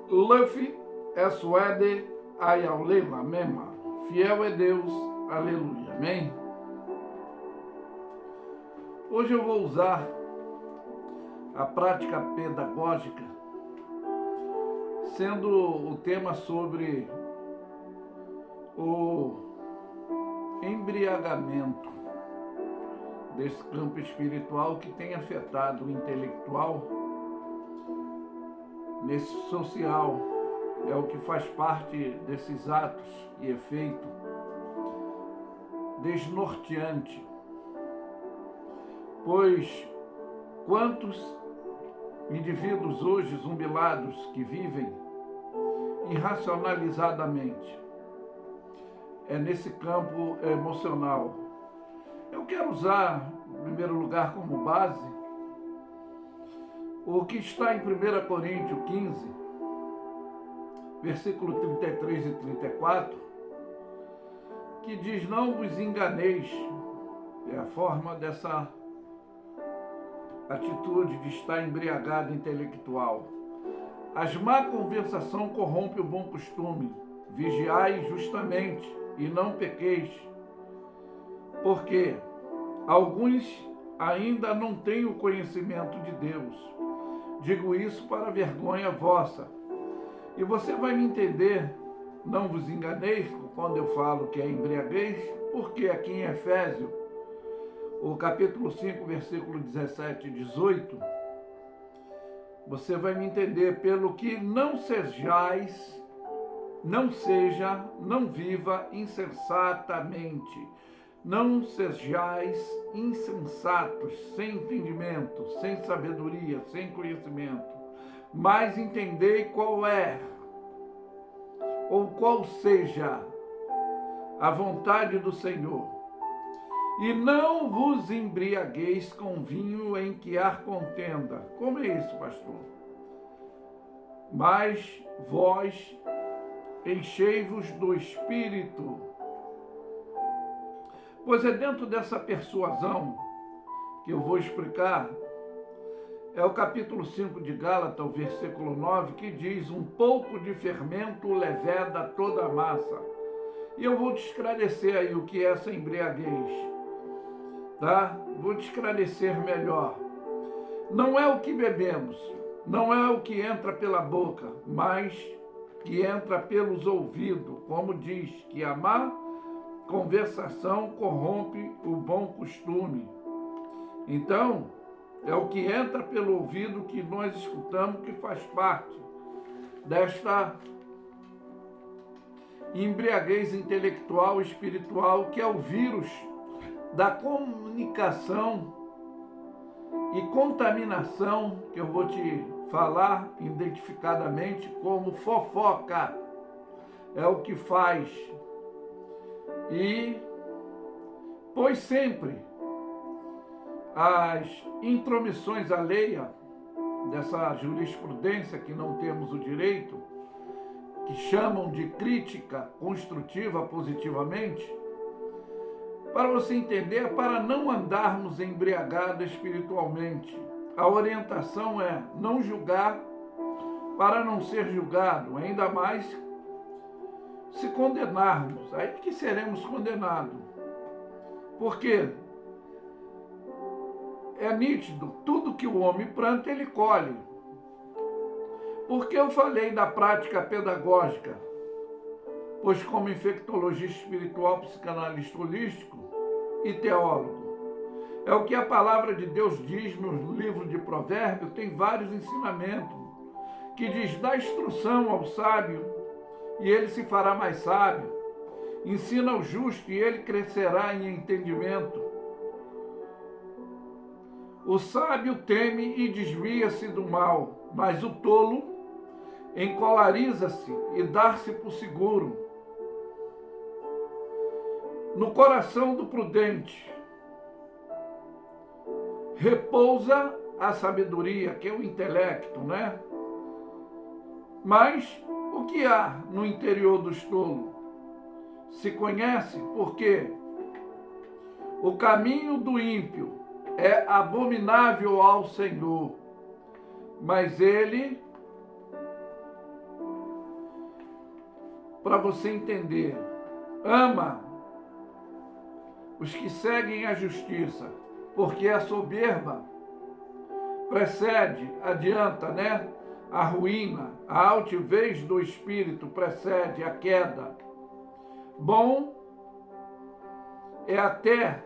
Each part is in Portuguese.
Luffy é suede ayaulela mema. Fiel é Deus, aleluia, amém? Hoje eu vou usar a prática pedagógica, sendo o tema sobre o embriagamento desse campo espiritual que tem afetado o intelectual, nesse social, é o que faz parte desses atos e efeito desnorteante. Pois quantos indivíduos hoje zumbilados que vivem irracionalizadamente é nesse campo emocional. Eu quero usar, em primeiro lugar, como base o que está em 1 Coríntios 15, versículo 33 e 34, que diz: não vos enganeis. É a forma dessa atitude de estar embriagado intelectual. As má conversação corrompe o bom costume. Vigiai justamente e não pequeis, porque alguns ainda não têm o conhecimento de Deus. Digo isso para vergonha vossa. E você vai me entender, não vos enganeis, quando eu falo que é embriaguez, porque aqui em Efésios, o capítulo 5, versículo 17 e 18, você vai me entender, pelo que não viva insensatamente. Não sejais insensatos, sem entendimento, sem sabedoria, sem conhecimento, mas entendei qual é, ou qual seja, a vontade do Senhor. E não vos embriagueis com vinho em que há contenda. Como é isso, pastor? Mas vós enchei-vos do Espírito. Pois é dentro dessa persuasão que eu vou explicar, é o capítulo 5 de Gálatas, o versículo 9, que diz: um pouco de fermento leveda toda a massa. E eu vou te esclarecer aí o que é essa embriaguez, tá? Vou te esclarecer melhor. Não é o que bebemos, não é o que entra pela boca, mas que entra pelos ouvidos, como diz, que a má conversação corrompe o bom costume. Então, é o que entra pelo ouvido que nós escutamos que faz parte desta embriaguez intelectual e espiritual, que é o vírus da comunicação e contaminação, que eu vou te falar identificadamente como fofoca. É o que faz. E, pois sempre, as intromissões alheias dessa jurisprudência que não temos o direito, que chamam de crítica construtiva positivamente, para você entender, é para não andarmos embriagados espiritualmente. A orientação é não julgar para não ser julgado, ainda mais se condenarmos, aí que seremos condenados. Porque é nítido, tudo que o homem planta, ele colhe. Porque eu falei da prática pedagógica, pois como infectologista espiritual, psicanalista holístico e teólogo, é o que a palavra de Deus diz no livro de Provérbios, tem vários ensinamentos, que diz: dá instrução ao sábio, e ele se fará mais sábio. Ensina ao justo, e ele crescerá em entendimento. O sábio teme e desvia-se do mal, mas o tolo encolariza-se e dá-se por seguro. No coração do prudente repousa a sabedoria, que é o intelecto, né? Mas o que há no interior dos tolos? Se conhece, porque o caminho do ímpio é abominável ao Senhor, mas ele para você entender. Ama os que seguem a justiça, porque a soberba precede, adianta, né? A ruína, a altivez do espírito precede a queda. Bom é até,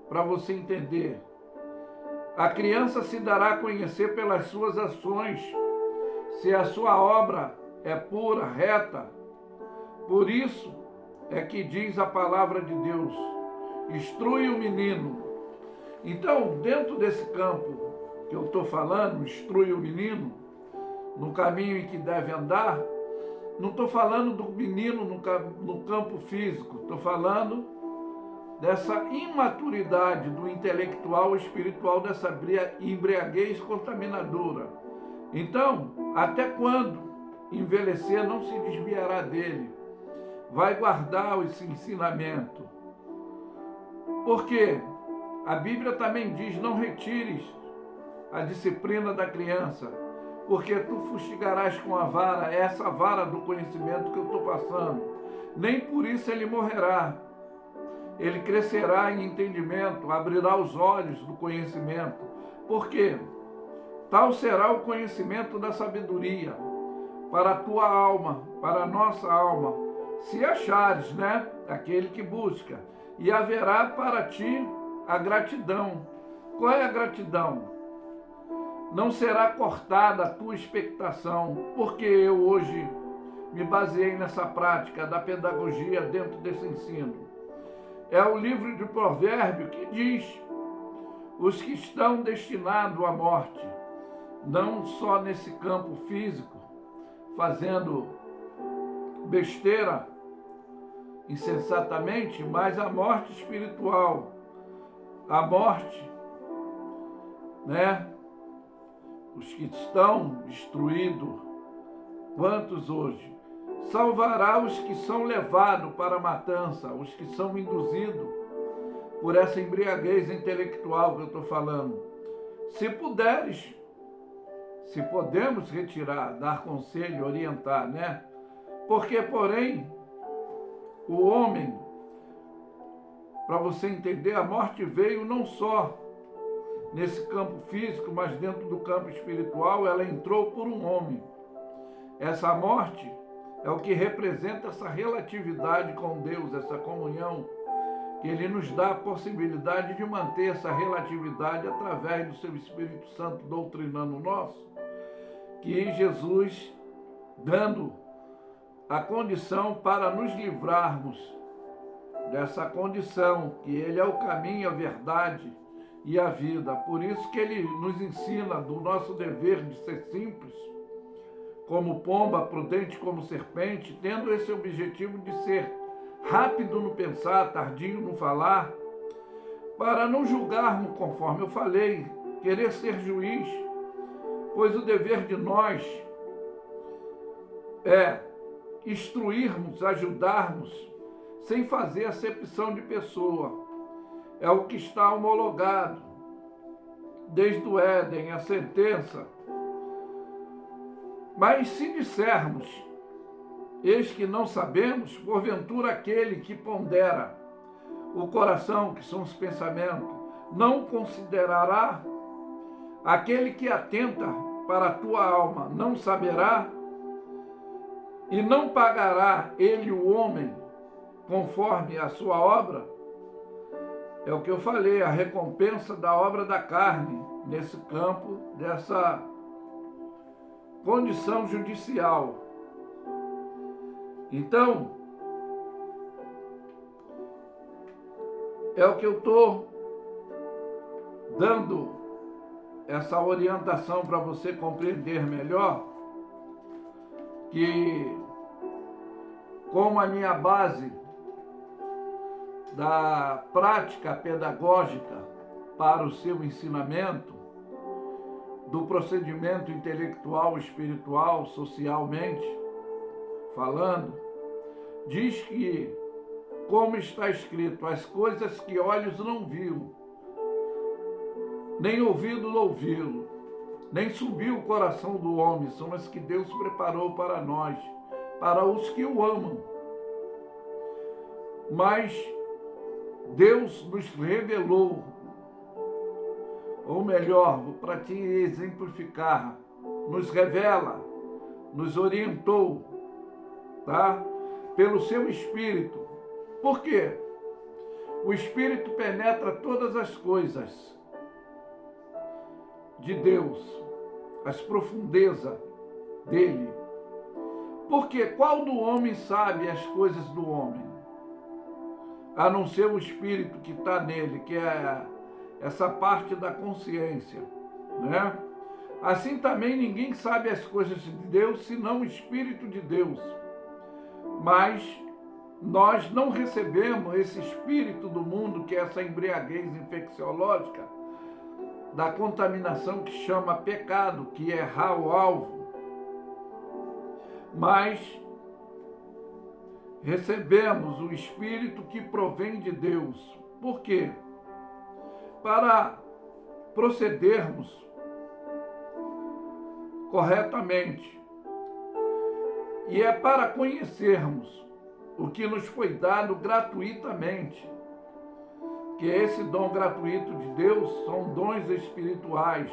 para você entender, a criança se dará a conhecer pelas suas ações, se a sua obra é pura, reta. Por isso é que diz a palavra de Deus, instrui o menino. Então, dentro desse campo que eu estou falando, instrui o menino, no caminho em que deve andar, não estou falando do menino no campo físico, estou falando dessa imaturidade do intelectual e espiritual, dessa embriaguez contaminadora. Então, até quando envelhecer, não se desviará dele, vai guardar esse ensinamento. Porque a Bíblia também diz, não retires a disciplina da criança, porque tu fustigarás com a vara, essa vara do conhecimento que eu estou passando. Nem por isso ele morrerá. Ele crescerá em entendimento, abrirá os olhos do conhecimento. Por quê? Tal será o conhecimento da sabedoria para a tua alma, para a nossa alma, se achares, né? Aquele que busca. E haverá para ti a gratidão. Qual é a gratidão? Não será cortada a tua expectação, porque eu hoje me baseei nessa prática da pedagogia dentro desse ensino. É o livro de Provérbios que diz, os que estão destinados à morte, não só nesse campo físico, fazendo besteira insensatamente, mas a morte espiritual, a morte, né? Os que estão destruídos, quantos hoje? Salvará os que são levados para a matança, os que são induzidos por essa embriaguez intelectual que eu estou falando. Se puderes, se podemos retirar, dar conselho, orientar, né? Porque, porém, o homem, para você entender, a morte veio não só nesse campo físico, mas dentro do campo espiritual, ela entrou por um homem. Essa morte é o que representa essa relatividade com Deus, essa comunhão, que Ele nos dá a possibilidade de manter essa relatividade através do seu Espírito Santo doutrinando nós, que Jesus dando a condição para nos livrarmos dessa condição, que Ele é o caminho, a verdade e a vida. Por isso que Ele nos ensina do nosso dever de ser simples, como pomba, prudente como serpente, tendo esse objetivo de ser rápido no pensar, tardio no falar, para não julgarmos conforme eu falei, querer ser juiz, pois o dever de nós é instruirmos, ajudarmos, sem fazer acepção de pessoa. É o que está homologado desde o Éden, a sentença. Mas se dissermos, eis que não sabemos, porventura aquele que pondera o coração, que são os pensamentos, não considerará? Aquele que atenta para a tua alma, não saberá? E não pagará ele, o homem, conforme a sua obra? É o que eu falei, a recompensa da obra da carne, nesse campo, dessa condição judicial. Então, é o que eu estou dando essa orientação para você compreender melhor, que como a minha base da prática pedagógica para o seu ensinamento, do procedimento intelectual, espiritual, socialmente falando, diz que, como está escrito, as coisas que olhos não viram, nem ouvido ouviram, nem subiu o coração do homem, são as que Deus preparou para nós, para os que o amam. mas Deus nos revelou, ou melhor, para te exemplificar, nos revela, nos orientou, tá? Pelo seu Espírito. Por quê? O Espírito penetra todas as coisas de Deus, as profundezas dele. Porque qual do homem sabe as coisas do homem? A não ser o Espírito que está nele, que é essa parte da consciência, né? Assim também ninguém sabe as coisas de Deus, senão o Espírito de Deus. Mas nós não recebemos esse espírito do mundo, que é essa embriaguez infecciológica, da contaminação que chama pecado, que é errar o alvo. Mas recebemos o Espírito que provém de Deus. Por quê? Para procedermos corretamente. E é para conhecermos o que nos foi dado gratuitamente. Que esse dom gratuito de Deus são dons espirituais,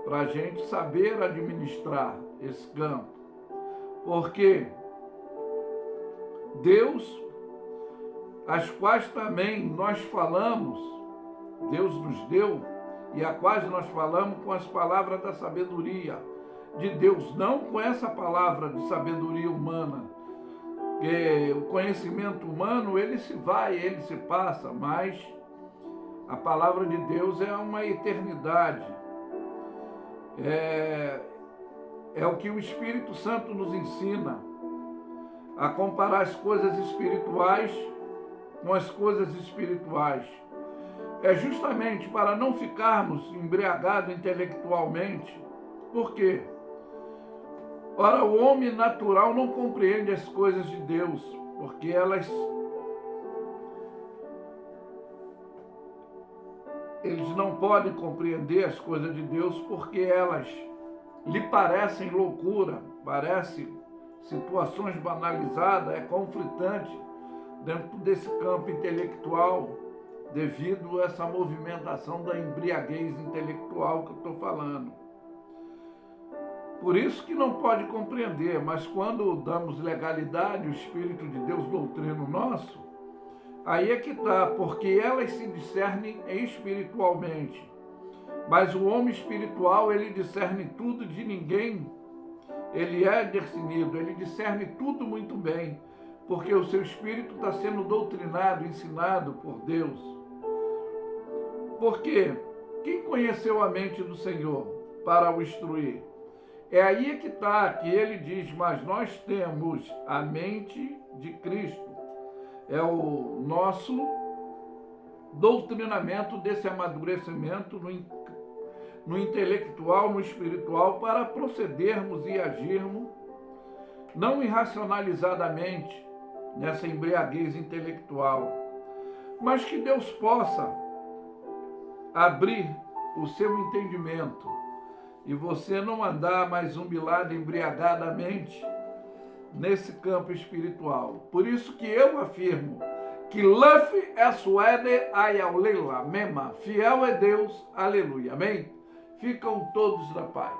para a gente saber administrar esse campo. Porque Deus, as quais também nós falamos, Deus nos deu, e a quais nós falamos com as palavras da sabedoria de Deus, não com essa palavra de sabedoria humana, que o conhecimento humano, ele se vai, ele se passa, mas a palavra de Deus é uma eternidade. É o que o Espírito Santo nos ensina, a comparar as coisas espirituais com as coisas espirituais. É justamente para não ficarmos embriagados intelectualmente. Por quê? Ora, o homem natural não compreende as coisas de Deus, porque eles não podem compreender as coisas de Deus, porque elas lhe parecem loucura, parecem situações banalizadas, é conflitante dentro desse campo intelectual, devido a essa movimentação da embriaguez intelectual que eu estou falando. Por isso que não pode compreender, mas quando damos legalidade, o Espírito de Deus doutrina o nosso, aí é que está, porque elas se discernem espiritualmente. Mas o homem espiritual, ele discerne tudo de ninguém, ele é discernido, ele discerne tudo muito bem, porque o seu espírito está sendo doutrinado, ensinado por Deus. Porque quem conheceu a mente do Senhor para o instruir? É aí que está, que ele diz, mas nós temos a mente de Cristo. É o nosso doutrinamento desse amadurecimento no intelectual, no espiritual, para procedermos e agirmos, não irracionalizadamente, nessa embriaguez intelectual, mas que Deus possa abrir o seu entendimento e você não andar mais umbilado embriagadamente nesse campo espiritual. Por isso que eu afirmo que Laf é suede ayaulela, mema, fiel é Deus, aleluia, amém? Ficam todos na paz.